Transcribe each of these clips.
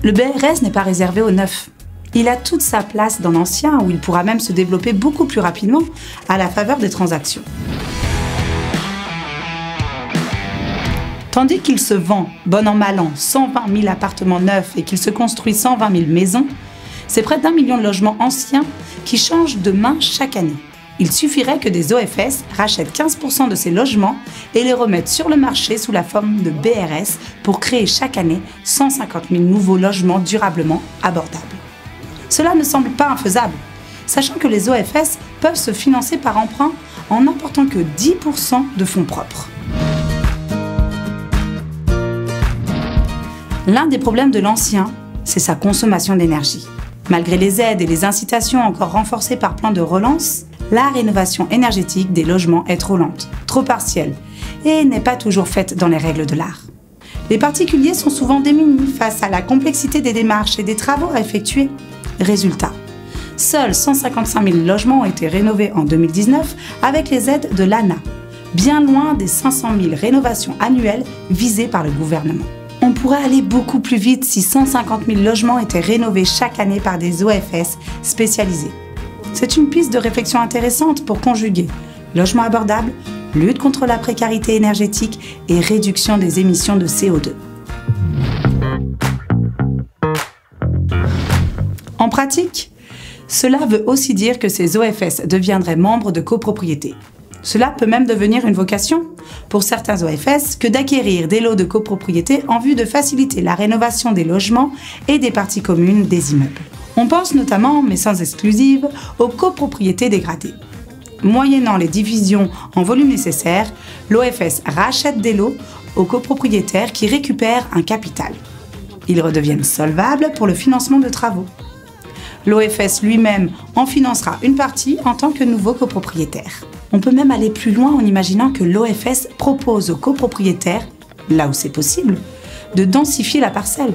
Le BRS n'est pas réservé au neuf. Il a toute sa place dans l'ancien où il pourra même se développer beaucoup plus rapidement à la faveur des transactions. Tandis qu'il se vend, bon an mal an, 120 000 appartements neufs et qu'il se construit 120 000 maisons, c'est près d'1 million de logements anciens qui changent de main chaque année. Il suffirait que des OFS rachètent 15% de ces logements et les remettent sur le marché sous la forme de BRS pour créer chaque année 150 000 nouveaux logements durablement abordables. Cela ne semble pas infaisable, sachant que les OFS peuvent se financer par emprunt en n'apportant que 10% de fonds propres. L'un des problèmes de l'ancien, c'est sa consommation d'énergie. Malgré les aides et les incitations encore renforcées par plan de relance, la rénovation énergétique des logements est trop lente, trop partielle et n'est pas toujours faite dans les règles de l'art. Les particuliers sont souvent démunis face à la complexité des démarches et des travaux à effectuer. Résultat, seuls 155 000 logements ont été rénovés en 2019 avec les aides de l'ANA, bien loin des 500 000 rénovations annuelles visées par le gouvernement. On pourrait aller beaucoup plus vite si 150 000 logements étaient rénovés chaque année par des OFS spécialisés. C'est une piste de réflexion intéressante pour conjuguer logement abordable, lutte contre la précarité énergétique et réduction des émissions de CO2. En pratique, cela veut aussi dire que ces OFS deviendraient membres de copropriété. Cela peut même devenir une vocation pour certains OFS que d'acquérir des lots de copropriété en vue de faciliter la rénovation des logements et des parties communes des immeubles. On pense notamment, mais sans exclusive, aux copropriétés dégradées. Moyennant les divisions en volume nécessaire, l'OFS rachète des lots aux copropriétaires qui récupèrent un capital. Ils redeviennent solvables pour le financement de travaux. L'OFS lui-même en financera une partie en tant que nouveau copropriétaire. On peut même aller plus loin en imaginant que l'OFS propose aux copropriétaires, là où c'est possible, de densifier la parcelle,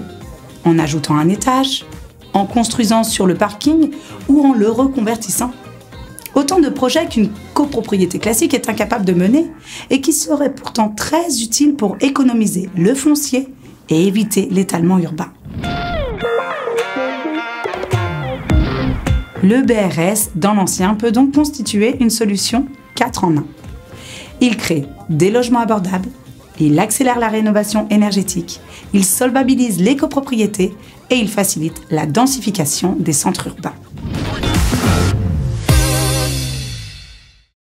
en ajoutant un étage, en construisant sur le parking ou en le reconvertissant. Autant de projets qu'une copropriété classique est incapable de mener et qui seraient pourtant très utiles pour économiser le foncier et éviter l'étalement urbain. Le BRS dans l'ancien peut donc constituer une solution 4 en 1. Il crée des logements abordables, il accélère la rénovation énergétique, il solvabilise les copropriétés et il facilite la densification des centres urbains.